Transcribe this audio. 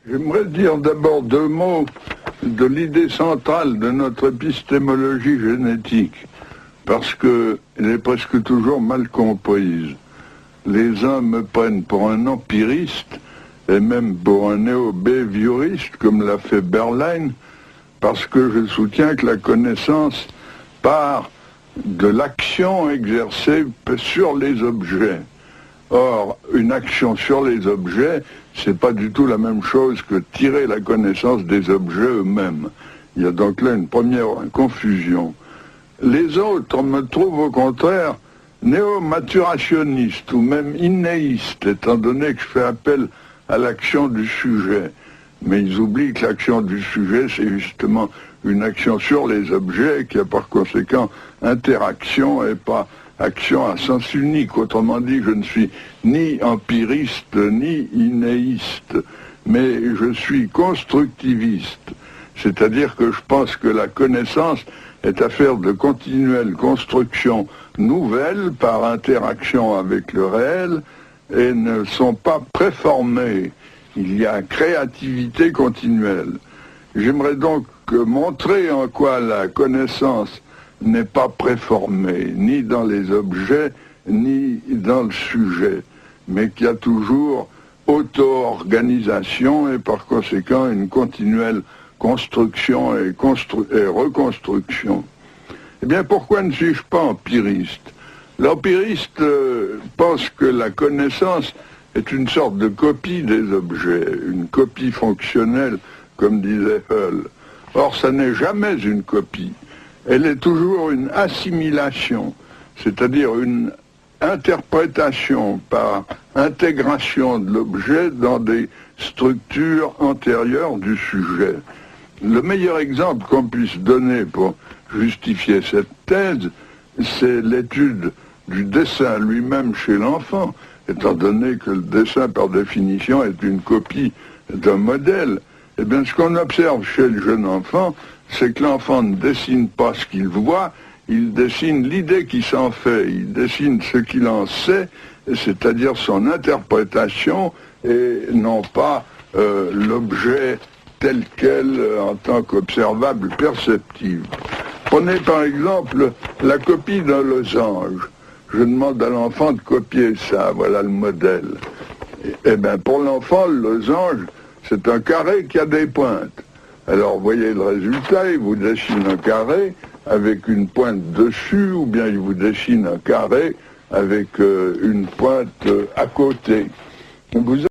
J'aimerais dire d'abord deux mots de l'idée centrale de notre épistémologie génétique, parce qu'elle est presque toujours mal comprise. Les uns me prennent pour un empiriste, et même pour un néo-behavioriste, comme l'a fait Berlin, parce que je soutiens que la connaissance part de l'action exercée sur les objets. Or, une action sur les objets, c'est pas du tout la même chose que tirer la connaissance des objets eux-mêmes. Il y a donc là une première confusion. Les autres me trouvent au contraire néo-maturationnistes ou même innéistes, étant donné que je fais appel à l'action du sujet. Mais ils oublient que l'action du sujet, c'est justement une action sur les objets qui a par conséquent interaction et pas action à sens unique. Autrement dit, je ne suis ni empiriste ni innéiste, mais je suis constructiviste. C'est-à-dire que je pense que la connaissance est affaire de continuelle construction nouvelle par interaction avec le réel et ne sont pas préformées. Il y a créativité continuelle. J'aimerais donc montrer en quoi la connaissance n'est pas préformée, ni dans les objets, ni dans le sujet, mais qu'il y a toujours auto-organisation et par conséquent une continuelle construction et reconstruction. Eh bien, pourquoi ne suis-je pas empiriste? L'empiriste pense que la connaissance est une sorte de copie des objets, une copie fonctionnelle, comme disait Hull. Or, ça n'est jamais une copie. Elle est toujours une assimilation, c'est-à-dire une interprétation par intégration de l'objet dans des structures antérieures du sujet. Le meilleur exemple qu'on puisse donner pour justifier cette thèse, c'est l'étude du dessin lui-même chez l'enfant, étant donné que le dessin, par définition, est une copie d'un modèle. Eh bien, ce qu'on observe chez le jeune enfant, c'est que l'enfant ne dessine pas ce qu'il voit, il dessine l'idée qu'il s'en fait, il dessine ce qu'il en sait, c'est-à-dire son interprétation, et non pas l'objet tel quel en tant qu'observable perceptible. Prenez par exemple la copie d'un losange. Je demande à l'enfant de copier ça, voilà le modèle. Eh bien, pour l'enfant, le losange, c'est un carré qui a des pointes. Alors, vous voyez le résultat, il vous dessine un carré avec une pointe dessus, ou bien il vous dessine un carré avec une pointe à côté. Vous